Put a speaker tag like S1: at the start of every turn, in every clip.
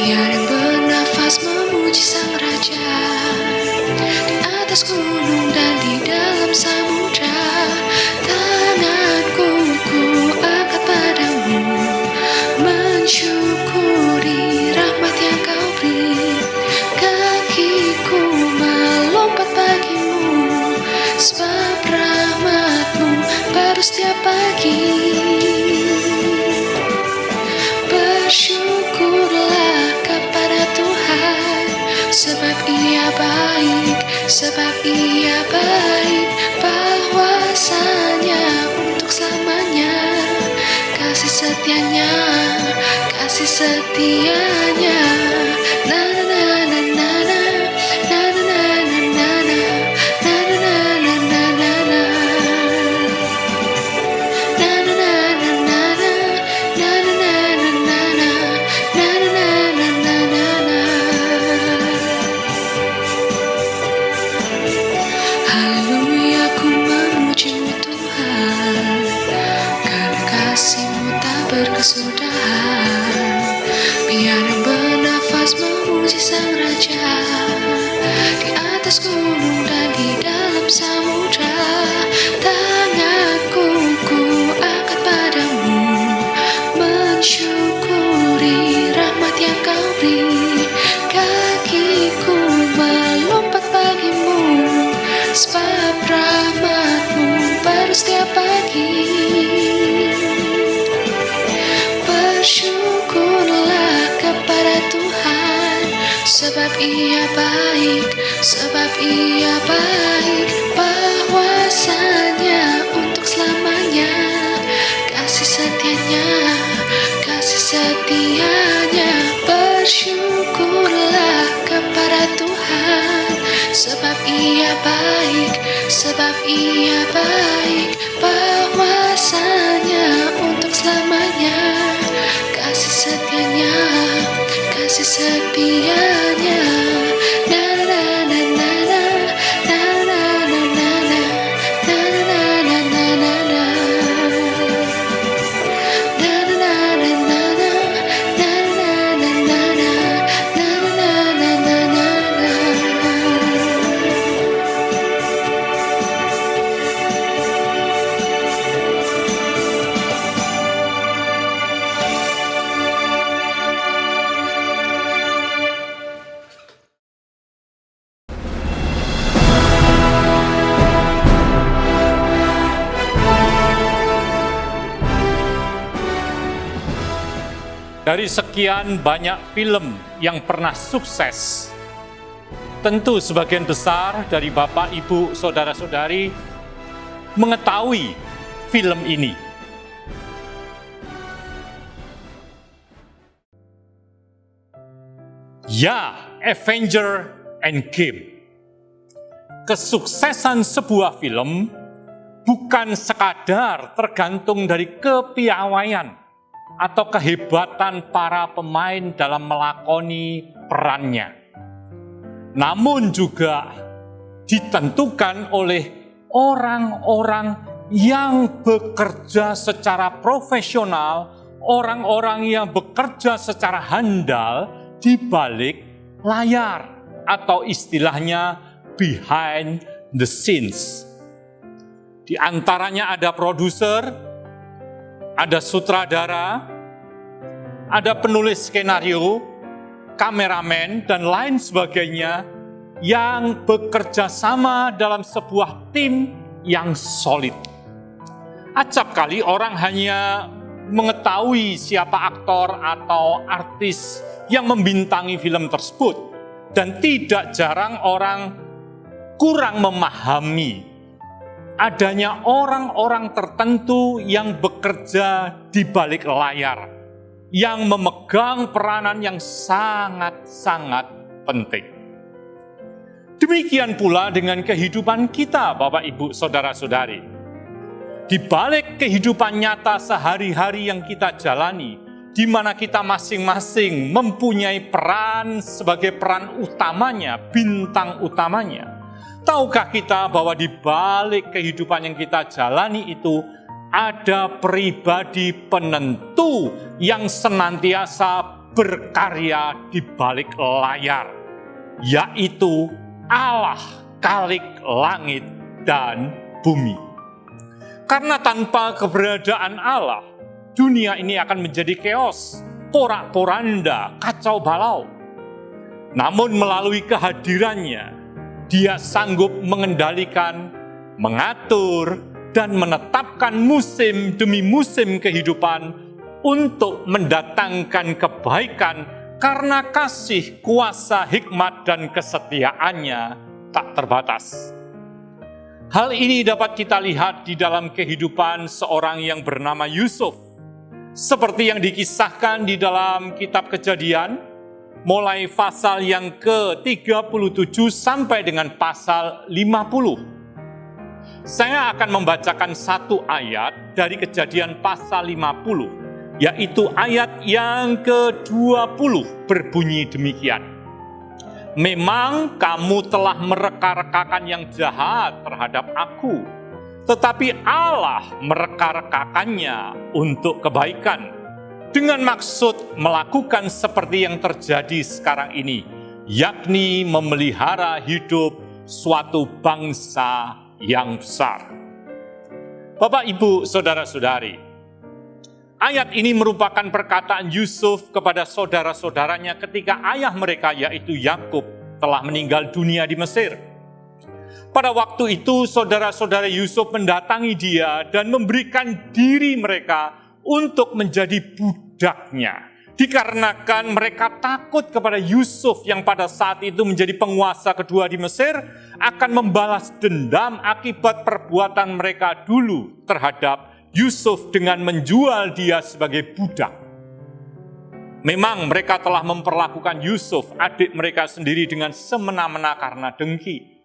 S1: Biar yang bernafas memuji Sang Raja, di atas gunung dan di dalam samudra. Tanganku ku angkat padamu, mensyukuri rahmat yang kau beri. Kakiku melompat bagimu, sebab rahmatmu baru setiap pagi. Bersyukurlah kepada Tuhan, sebab Ia baik, sebab Ia baik, bahwasanya untuk selamanya. Kasih setianya, kasih setianya. Na na na na na na, na na na na na na, na na na na na na. Haleluya, ku memuji-Mu Tuhan, karena kasih-Mu tak berkesudahan. Biar yang bernafas memuji Sang Raja, di atas gunung dan di dalam samudra. Tanganku ku angkat padamu, mensyukuri rahmat yang kau beri. Kakiku melompat bagimu, sebab rahmatmu baru setiap pagi. Bersyukurlah kepada Tuhan, sebab Ia baik, sebab Ia baik, bahwasanya untuk selamanya. Kasih setianya, kasih setianya. Bersyukurlah kepada Tuhan, sebab Ia baik, sebab Ia baik, bahwasanya untuk selamanya. Kasih setianya, kasih setianya. Na na na na na, na na na na na, na na na na na na.
S2: Dari sekian banyak film yang pernah sukses, tentu sebagian besar dari Bapak, Ibu, Saudara-saudari mengetahui film ini. Ya, Avengers Endgame. Kesuksesan sebuah film bukan sekadar tergantung dari kepiawaian atau kehebatan para pemain dalam melakoni perannya, namun juga ditentukan oleh orang-orang yang bekerja secara profesional, orang-orang yang bekerja secara handal di balik layar, atau istilahnya behind the scenes. Di antaranya ada produser, ada sutradara, ada penulis skenario, kameramen, dan lain sebagainya yang bekerja sama dalam sebuah tim yang solid. Acap kali orang hanya mengetahui siapa aktor atau artis yang membintangi film tersebut, dan tidak jarang orang kurang memahami adanya orang-orang tertentu yang bekerja di balik layar, yang memegang peranan yang sangat-sangat penting. Demikian pula dengan kehidupan kita, Bapak, Ibu, Saudara-saudari. Di balik kehidupan nyata sehari-hari yang kita jalani, di mana kita masing-masing mempunyai peran sebagai peran utamanya, bintang utamanya. Tahukah kita bahwa di balik kehidupan yang kita jalani itu ada pribadi penentu yang senantiasa berkarya di balik layar, yaitu Allah Khalik langit dan bumi. Karena tanpa keberadaan Allah, dunia ini akan menjadi keos, porak-poranda, kacau balau. Namun melalui kehadirannya, Dia sanggup mengendalikan, mengatur, dan menetapkan musim demi musim kehidupan untuk mendatangkan kebaikan karena kasih, kuasa, hikmat, dan kesetiaannya tak terbatas. Hal ini dapat kita lihat di dalam kehidupan seorang yang bernama Yusuf. Seperti yang dikisahkan di dalam kitab Kejadian, mulai pasal yang ke-37 sampai dengan pasal 50. Saya akan membacakan satu ayat dari Kejadian pasal 50, yaitu ayat yang ke-20 berbunyi demikian. Memang kamu telah mereka-rekakan yang jahat terhadap aku, tetapi Allah mereka-rekakannya untuk kebaikan, dengan maksud melakukan seperti yang terjadi sekarang ini, yakni memelihara hidup suatu bangsa yang besar. Bapak, Ibu, Saudara-saudari, ayat ini merupakan perkataan Yusuf kepada saudara-saudaranya ketika ayah mereka yaitu Yakub telah meninggal dunia di Mesir. Pada waktu itu saudara-saudara Yusuf mendatangi dia dan memberikan diri mereka untuk menjadi budaknya. Dikarenakan mereka takut kepada Yusuf yang pada saat itu menjadi penguasa kedua di Mesir akan membalas dendam akibat perbuatan mereka dulu terhadap Yusuf dengan menjual dia sebagai budak. Memang mereka telah memperlakukan Yusuf, adik mereka sendiri, dengan semena-mena karena dengki.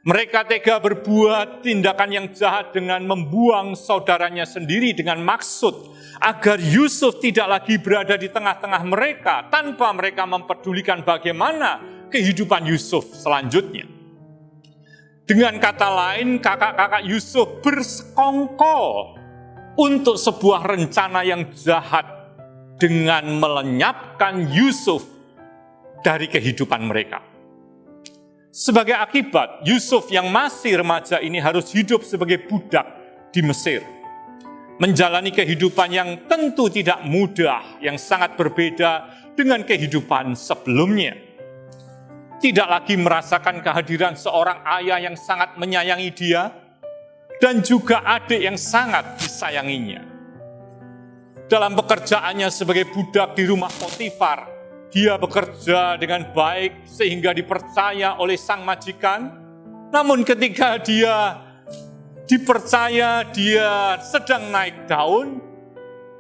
S2: Mereka tega berbuat tindakan yang jahat dengan membuang saudaranya sendiri dengan maksud agar Yusuf tidak lagi berada di tengah-tengah mereka tanpa mereka mempedulikan bagaimana kehidupan Yusuf selanjutnya. Dengan kata lain, kakak-kakak Yusuf bersekongkol untuk sebuah rencana yang jahat dengan melenyapkan Yusuf dari kehidupan mereka. Sebagai akibat, Yusuf yang masih remaja ini harus hidup sebagai budak di Mesir. Menjalani kehidupan yang tentu tidak mudah, yang sangat berbeda dengan kehidupan sebelumnya. Tidak lagi merasakan kehadiran seorang ayah yang sangat menyayangi dia, dan juga adik yang sangat disayanginya. Dalam pekerjaannya sebagai budak di rumah Potifar, dia bekerja dengan baik sehingga dipercaya oleh sang majikan. Namun ketika dia dipercaya dia sedang naik daun,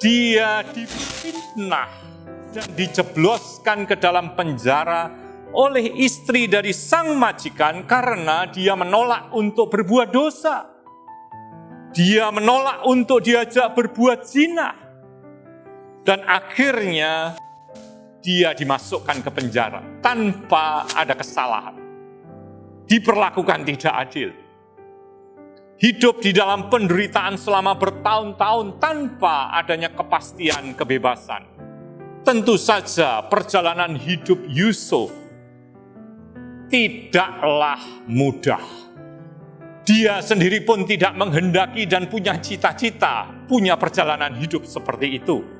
S2: dia difitnah dan dijebloskan ke dalam penjara oleh istri dari sang majikan karena dia menolak untuk berbuat dosa. Dia menolak untuk diajak berbuat zina. Dan akhirnya dia dimasukkan ke penjara tanpa ada kesalahan. Diperlakukan tidak adil. Hidup di dalam penderitaan selama bertahun-tahun tanpa adanya kepastian kebebasan. Tentu saja perjalanan hidup Yusuf tidaklah mudah. Dia sendiri pun tidak menghendaki dan punya cita-cita, punya perjalanan hidup seperti itu.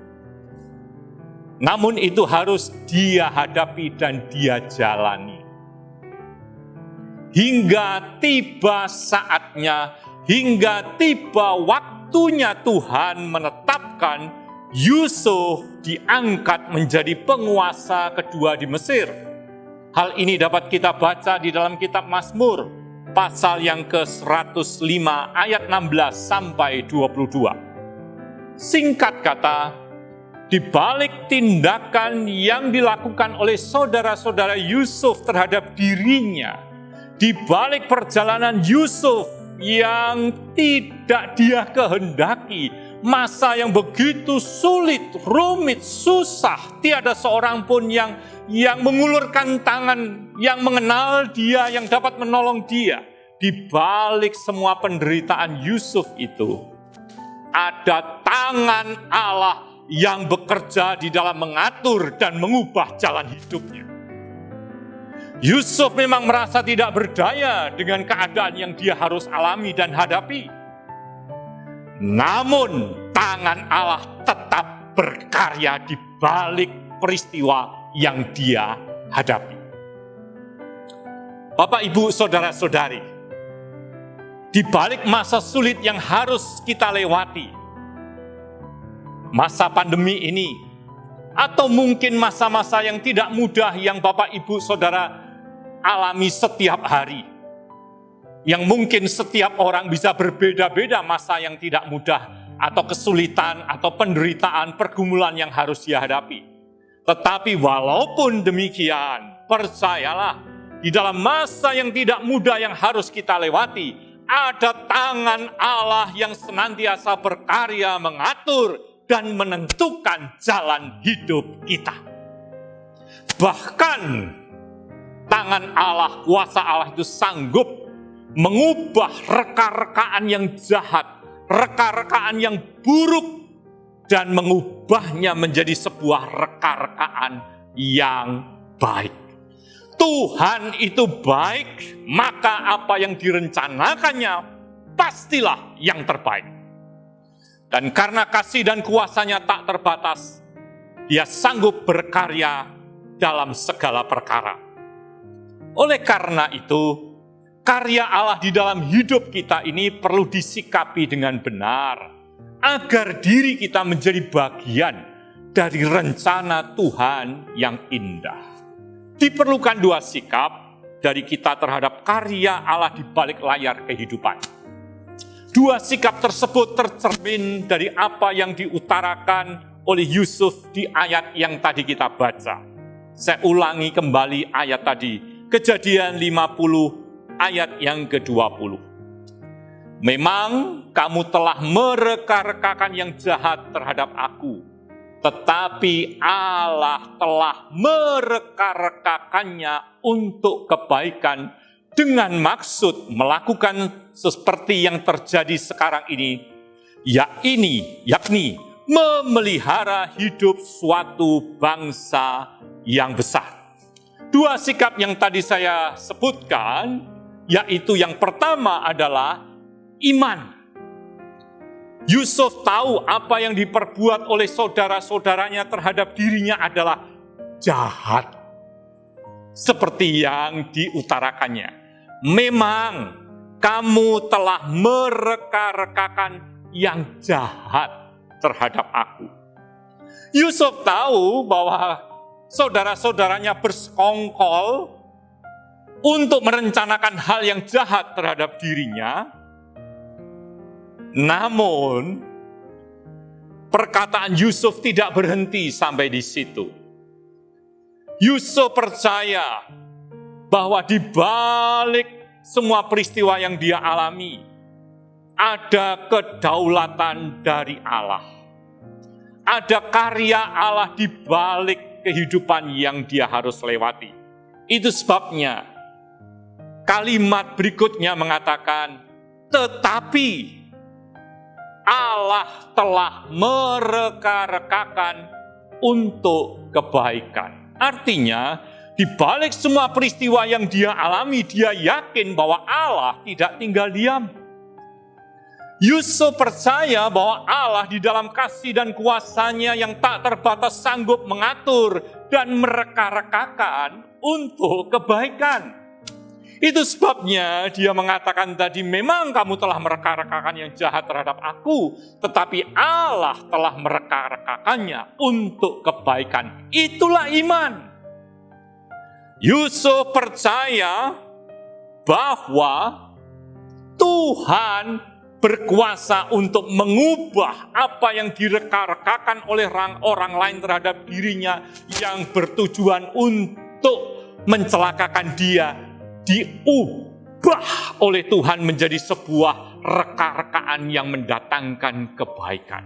S2: Namun itu harus dia hadapi dan dia jalani. Hingga tiba saatnya, hingga tiba waktunya Tuhan menetapkan Yusuf diangkat menjadi penguasa kedua di Mesir. Hal ini dapat kita baca di dalam kitab Mazmur, pasal yang ke-105 ayat 16 sampai 22. Singkat kata, di balik tindakan yang dilakukan oleh saudara-saudara Yusuf terhadap dirinya, di balik perjalanan Yusuf yang tidak dia kehendaki, masa yang begitu sulit, rumit, susah, tiada seorang pun yang mengulurkan tangan, yang mengenal dia, yang dapat menolong dia. Di balik semua penderitaan Yusuf itu, ada tangan Allah yang bekerja di dalam mengatur dan mengubah jalan hidupnya. Yusuf memang merasa tidak berdaya dengan keadaan yang dia harus alami dan hadapi. Namun tangan Allah tetap berkarya di balik peristiwa yang dia hadapi. Bapak, Ibu, Saudara-saudari, di balik masa sulit yang harus kita lewati, masa pandemi ini, atau mungkin masa-masa yang tidak mudah yang Bapak, Ibu, Saudara alami setiap hari, yang mungkin setiap orang bisa berbeda-beda masa yang tidak mudah, atau kesulitan, atau penderitaan, pergumulan yang harus dihadapi. Tetapi walaupun demikian, percayalah, di dalam masa yang tidak mudah yang harus kita lewati, ada tangan Allah yang senantiasa berkarya mengatur dan menentukan jalan hidup kita. Bahkan tangan Allah, kuasa Allah itu sanggup mengubah reka-rekaan yang jahat, reka-rekaan yang buruk, dan mengubahnya menjadi sebuah reka-rekaan yang baik. Tuhan itu baik, maka apa yang direncanakannya pastilah yang terbaik. Dan karena kasih dan kuasanya tak terbatas, Dia sanggup berkarya dalam segala perkara. Oleh karena itu, karya Allah di dalam hidup kita ini perlu disikapi dengan benar, agar diri kita menjadi bagian dari rencana Tuhan yang indah. Diperlukan dua sikap dari kita terhadap karya Allah di balik layar kehidupan. Dua sikap tersebut tercermin dari apa yang diutarakan oleh Yusuf di ayat yang tadi kita baca. Saya ulangi kembali ayat tadi, Kejadian 50 ayat yang ke-20. Memang kamu telah mereka-rekakan yang jahat terhadap aku, tetapi Allah telah mereka-rekakannya untuk kebaikan dengan maksud melakukan seperti yang terjadi sekarang ini, yakni memelihara hidup suatu bangsa yang besar. Dua sikap yang tadi saya sebutkan, yaitu yang pertama adalah iman. Yusuf tahu apa yang diperbuat oleh saudara-saudaranya terhadap dirinya adalah jahat. Seperti yang diutarakannya. Memang kamu telah mereka-rekakan yang jahat terhadap aku. Yusuf tahu bahwa saudara-saudaranya bersekongkol untuk merencanakan hal yang jahat terhadap dirinya. Namun, perkataan Yusuf tidak berhenti sampai di situ. Yusuf percaya bahwa di balik semua peristiwa yang dia alami, ada kedaulatan dari Allah. Ada karya Allah di balik kehidupan yang dia harus lewati. Itu sebabnya kalimat berikutnya mengatakan, tetapi Allah telah mereka-rekakan untuk kebaikan. Artinya, di balik semua peristiwa yang dia alami, dia yakin bahwa Allah tidak tinggal diam. Yusuf percaya bahwa Allah di dalam kasih dan kuasanya yang tak terbatas sanggup mengatur dan mereka-rekakan untuk kebaikan. Itu sebabnya dia mengatakan tadi, memang kamu telah mereka-rekakan yang jahat terhadap aku, tetapi Allah telah mereka-rekakannya untuk kebaikan. Itulah iman. Yusuf percaya bahwa Tuhan berkuasa untuk mengubah apa yang direka-rekakan oleh orang lain terhadap dirinya yang bertujuan untuk mencelakakan dia, diubah oleh Tuhan menjadi sebuah reka-rekaan yang mendatangkan kebaikan.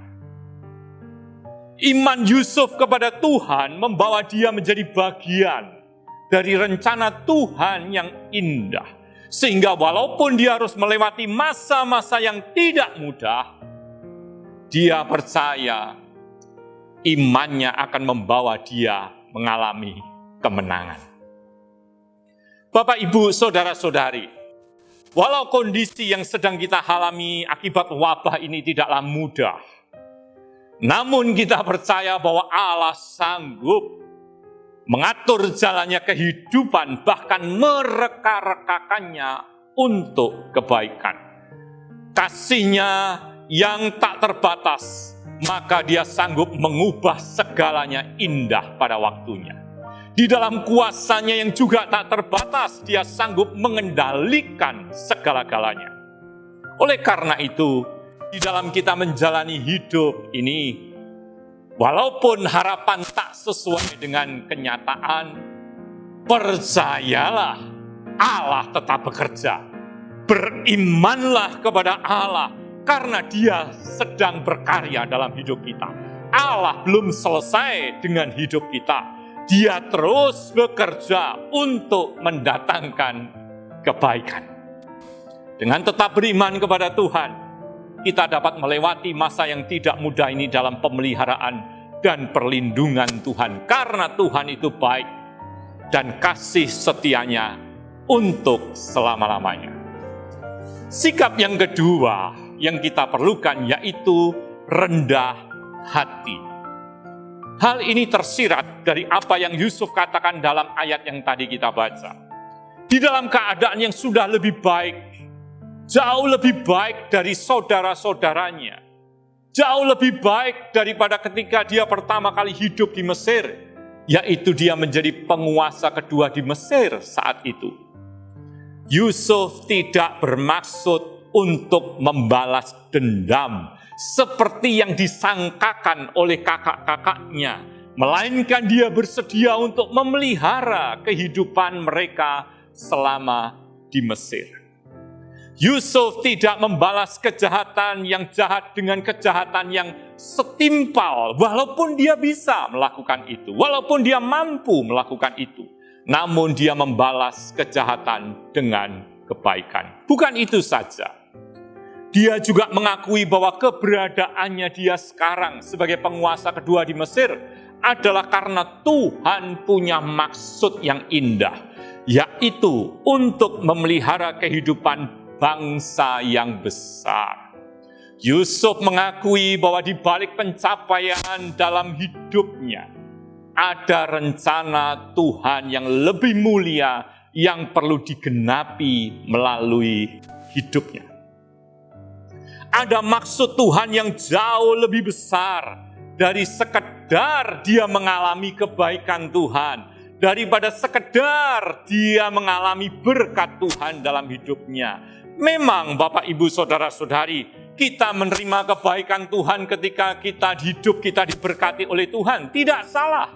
S2: Iman Yusuf kepada Tuhan membawa dia menjadi bagian dari rencana Tuhan yang indah. Sehingga walaupun dia harus melewati masa-masa yang tidak mudah, dia percaya imannya akan membawa dia mengalami kemenangan. Bapak, Ibu, Saudara-saudari, walau kondisi yang sedang kita alami akibat wabah ini tidaklah mudah, namun kita percaya bahwa Allah sanggup mengatur jalannya kehidupan, bahkan mereka-rekakannya untuk kebaikan. Kasih-Nya yang tak terbatas, maka Dia sanggup mengubah segalanya indah pada waktunya. Di dalam kuasa-Nya yang juga tak terbatas, Dia sanggup mengendalikan segala-galanya. Oleh karena itu, di dalam kita menjalani hidup ini, walaupun harapan tak sesuai dengan kenyataan, percayalah, Allah tetap bekerja. Berimanlah kepada Allah, karena Dia sedang berkarya dalam hidup kita. Allah belum selesai dengan hidup kita. Dia terus bekerja untuk mendatangkan kebaikan. Dengan tetap beriman kepada Tuhan, kita dapat melewati masa yang tidak mudah ini dalam pemeliharaan dan perlindungan Tuhan. Karena Tuhan itu baik dan kasih setia-Nya untuk selama-lamanya. Sikap yang kedua yang kita perlukan yaitu rendah hati. Hal ini tersirat dari apa yang Yusuf katakan dalam ayat yang tadi kita baca. Di dalam keadaan yang sudah lebih baik, jauh lebih baik dari saudara-saudaranya, jauh lebih baik daripada ketika dia pertama kali hidup di Mesir, yaitu dia menjadi penguasa kedua di Mesir saat itu. Yusuf tidak bermaksud untuk membalas dendam seperti yang disangkakan oleh kakak-kakaknya, melainkan dia bersedia untuk memelihara kehidupan mereka selama di Mesir. Yusuf tidak membalas kejahatan yang jahat dengan kejahatan yang setimpal, walaupun dia bisa melakukan itu, walaupun dia mampu melakukan itu. Namun dia membalas kejahatan dengan kebaikan. Bukan itu saja. Dia juga mengakui bahwa keberadaannya dia sekarang sebagai penguasa kedua di Mesir adalah karena Tuhan punya maksud yang indah, yaitu untuk memelihara kehidupan bangsa yang besar. Yusuf mengakui bahwa di balik pencapaian dalam hidupnya, ada rencana Tuhan yang lebih mulia yang perlu digenapi melalui hidupnya. Ada maksud Tuhan yang jauh lebih besar dari sekedar dia mengalami kebaikan Tuhan, daripada sekedar dia mengalami berkat Tuhan dalam hidupnya. Memang Bapak, Ibu, Saudara-saudari, kita menerima kebaikan Tuhan ketika hidup kita diberkati oleh Tuhan. Tidak salah.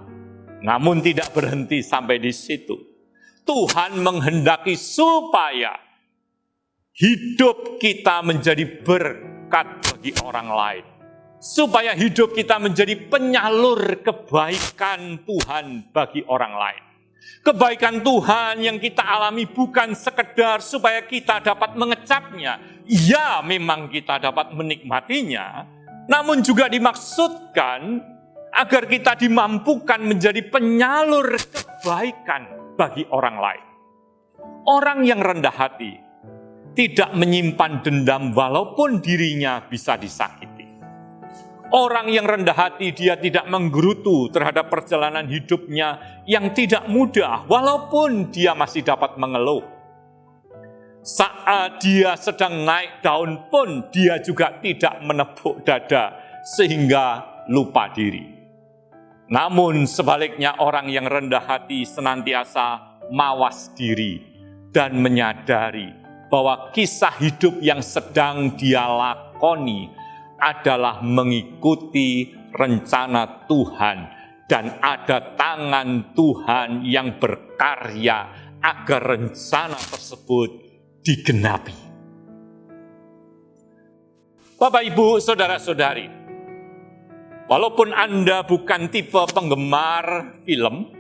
S2: Namun tidak berhenti sampai di situ. Tuhan menghendaki supaya hidup kita menjadi berkat bagi orang lain. Supaya hidup kita menjadi penyalur kebaikan Tuhan bagi orang lain. Kebaikan Tuhan yang kita alami bukan sekedar supaya kita dapat mengecapnya. Ya, memang kita dapat menikmatinya. Namun juga dimaksudkan agar kita dimampukan menjadi penyalur kebaikan bagi orang lain. Orang yang rendah hati tidak menyimpan dendam walaupun dirinya bisa disakiti. Orang yang rendah hati dia tidak menggerutu terhadap perjalanan hidupnya yang tidak mudah walaupun dia masih dapat mengeluh. Saat dia sedang naik daun pun dia juga tidak menepuk dada sehingga lupa diri. Namun sebaliknya orang yang rendah hati senantiasa mawas diri dan menyadari bahwa kisah hidup yang sedang dia lakoni adalah mengikuti rencana Tuhan dan ada tangan Tuhan yang berkarya agar rencana tersebut digenapi. Bapak, Ibu, Saudara-saudari, walaupun Anda bukan tipe penggemar film,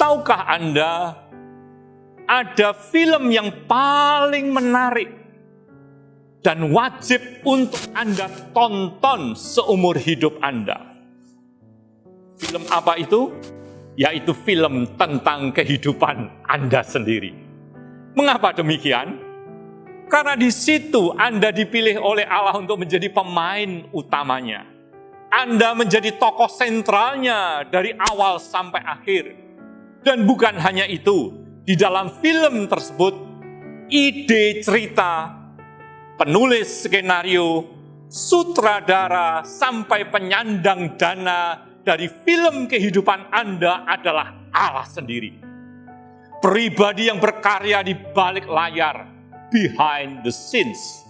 S2: tahukah Anda ada film yang paling menarik dan wajib untuk Anda tonton seumur hidup Anda? Film apa itu? Yaitu film tentang kehidupan Anda sendiri. Mengapa demikian? Karena di situ Anda dipilih oleh Allah untuk menjadi pemain utamanya. Anda menjadi tokoh sentralnya dari awal sampai akhir. Dan bukan hanya itu, di dalam film tersebut, ide cerita, penulis skenario, sutradara, sampai penyandang dana dari film kehidupan Anda adalah Allah sendiri. Pribadi yang berkarya di balik layar, behind the scenes.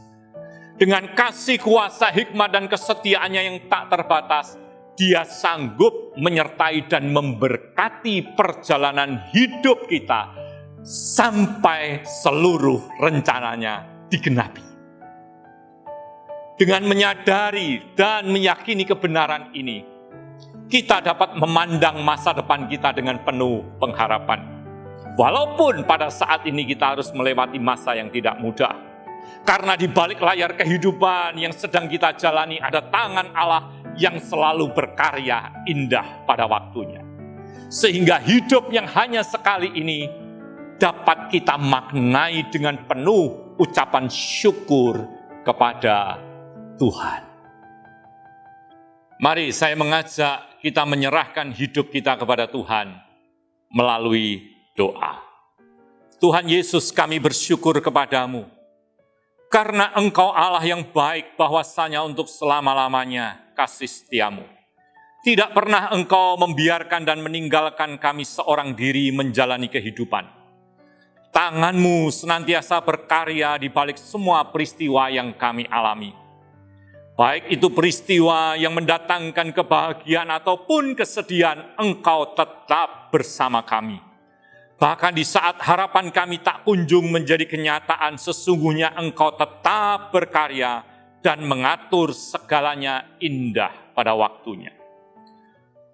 S2: Dengan kasih kuasa, hikmat, dan kesetiaannya yang tak terbatas, Dia sanggup menyertai dan memberkati perjalanan hidup kita sampai seluruh rencananya digenapi. Dengan menyadari dan meyakini kebenaran ini, kita dapat memandang masa depan kita dengan penuh pengharapan. Walaupun pada saat ini kita harus melewati masa yang tidak mudah. Karena di balik layar kehidupan yang sedang kita jalani ada tangan Allah yang selalu berkarya indah pada waktunya. Sehingga hidup yang hanya sekali ini dapat kita maknai dengan penuh ucapan syukur kepada Tuhan. Mari saya mengajak kita menyerahkan hidup kita kepada Tuhan melalui doa. Tuhan Yesus, kami bersyukur kepadamu karena Engkau Allah yang baik, bahwasanya untuk selama-lamanya kasih setiamu. Tidak pernah Engkau membiarkan dan meninggalkan kami seorang diri menjalani kehidupan. Tangan-Mu senantiasa berkarya di balik semua peristiwa yang kami alami. Baik itu peristiwa yang mendatangkan kebahagiaan ataupun kesedihan, Engkau tetap bersama kami. Bahkan di saat harapan kami tak kunjung menjadi kenyataan, sesungguhnya Engkau tetap berkarya dan mengatur segalanya indah pada waktunya.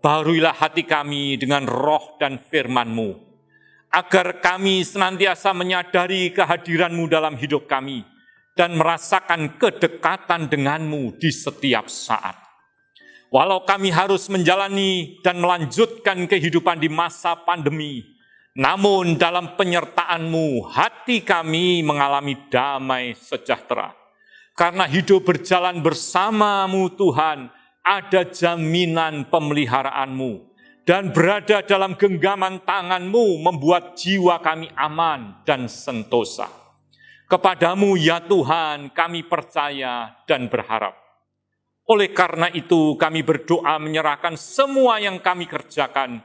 S2: Baharuilah hati kami dengan roh dan firman-Mu, agar kami senantiasa menyadari kehadiran-Mu dalam hidup kami, dan merasakan kedekatan dengan-Mu di setiap saat. Walau kami harus menjalani dan melanjutkan kehidupan di masa pandemi, namun dalam penyertaan-Mu, hati kami mengalami damai sejahtera. Karena hidup berjalan bersama-Mu Tuhan, ada jaminan pemeliharaan-Mu. Dan berada dalam genggaman tangan-Mu membuat jiwa kami aman dan sentosa. Kepadamu ya Tuhan kami percaya dan berharap. Oleh karena itu kami berdoa menyerahkan semua yang kami kerjakan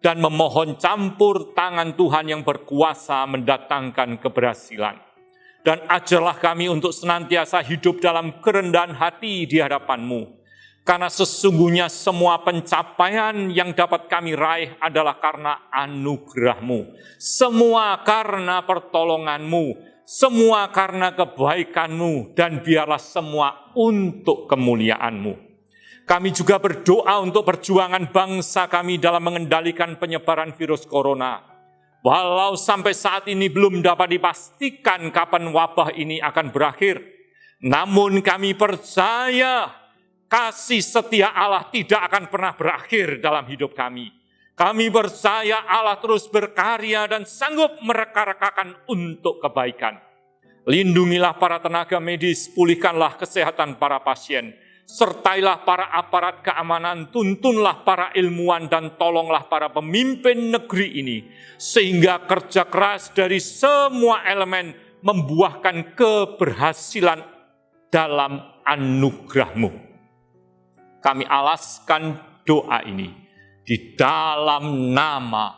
S2: dan memohon campur tangan Tuhan yang berkuasa mendatangkan keberhasilan. Dan ajarlah kami untuk senantiasa hidup dalam kerendahan hati di hadapan-Mu. Karena sesungguhnya semua pencapaian yang dapat kami raih adalah karena anugerah-Mu. Semua karena pertolongan-Mu. Semua karena kebaikan-Mu. Dan biarlah semua untuk kemuliaan-Mu. Kami juga berdoa untuk perjuangan bangsa kami dalam mengendalikan penyebaran virus corona. Walau sampai saat ini belum dapat dipastikan kapan wabah ini akan berakhir, namun kami percaya kasih setia Allah tidak akan pernah berakhir dalam hidup kami. Kami percaya Allah terus berkarya dan sanggup mereka-rekakan untuk kebaikan. Lindungilah para tenaga medis, pulihkanlah kesehatan para pasien. Sertailah para aparat keamanan, tuntunlah para ilmuwan, dan tolonglah para pemimpin negeri ini, sehingga kerja keras dari semua elemen membuahkan keberhasilan dalam anugerah-Mu. Kami alaskan doa ini di dalam nama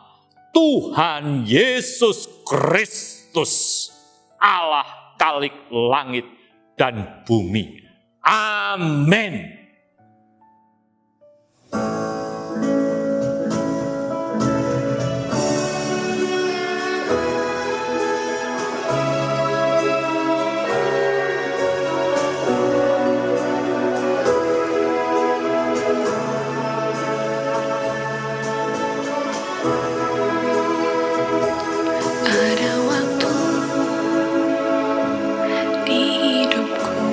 S2: Tuhan Yesus Kristus, Allah Khalik langit dan bumi. Amin.
S1: Ada waktu di hidupku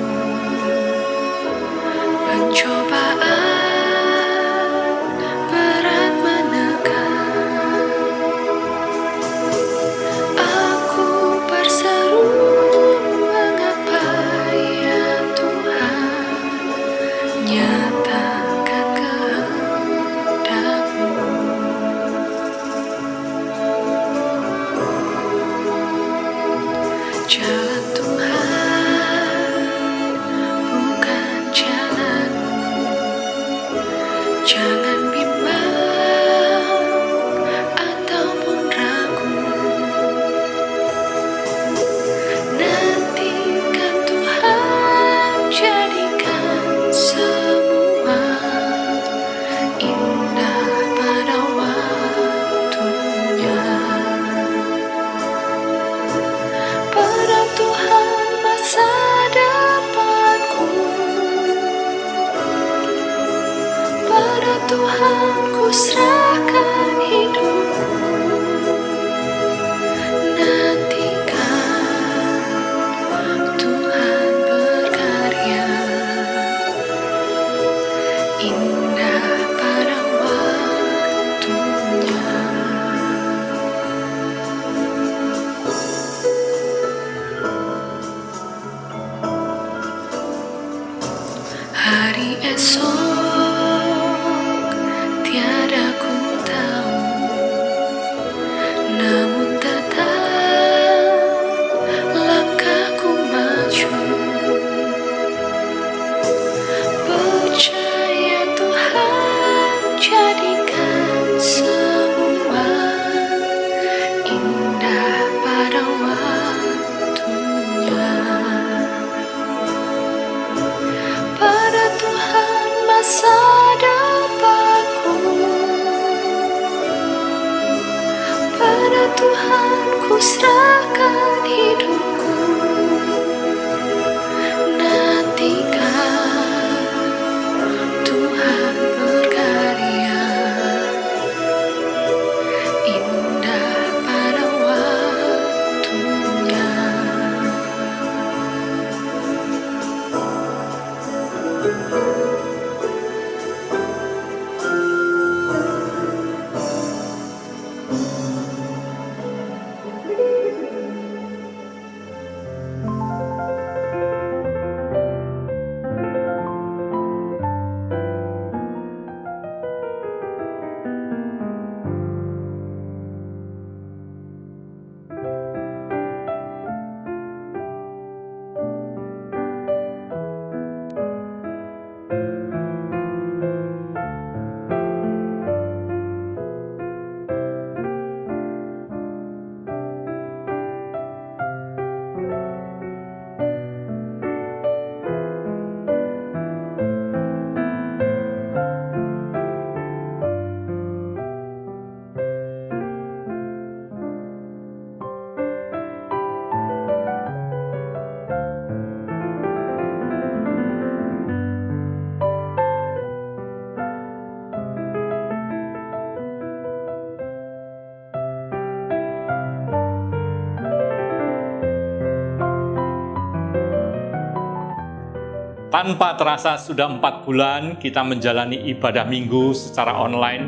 S1: Tuhan, ku serahkan hidupku. Nantikan Tuhan berkarya, indah pada waktunya.
S2: Tanpa terasa sudah 4 bulan kita menjalani ibadah minggu secara online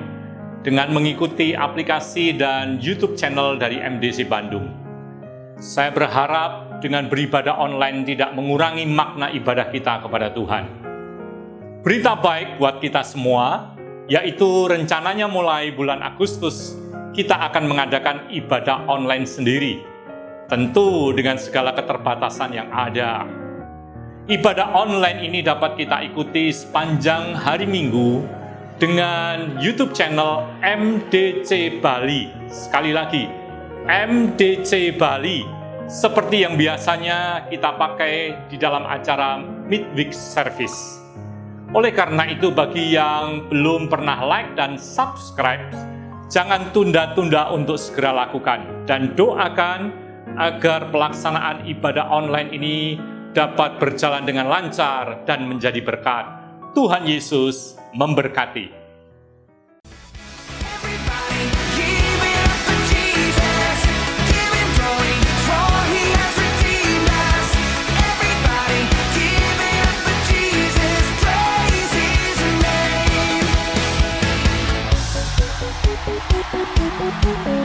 S2: dengan mengikuti aplikasi dan YouTube channel dari MDC Bandung. Saya berharap dengan beribadah online tidak mengurangi makna ibadah kita kepada Tuhan. Berita baik buat kita semua, yaitu rencananya mulai bulan Agustus kita akan mengadakan ibadah online sendiri, tentu dengan segala keterbatasan yang ada. Ibadah online ini dapat kita ikuti sepanjang hari Minggu dengan YouTube channel MDC Bali. Sekali lagi, MDC Bali, seperti yang biasanya kita pakai di dalam acara Midweek Service. Oleh karena itu, bagi yang belum pernah like dan subscribe, jangan tunda-tunda untuk segera lakukan dan doakan agar pelaksanaan ibadah online ini dapat berjalan dengan lancar dan menjadi berkat. Tuhan Yesus memberkati.
S1: Thank you.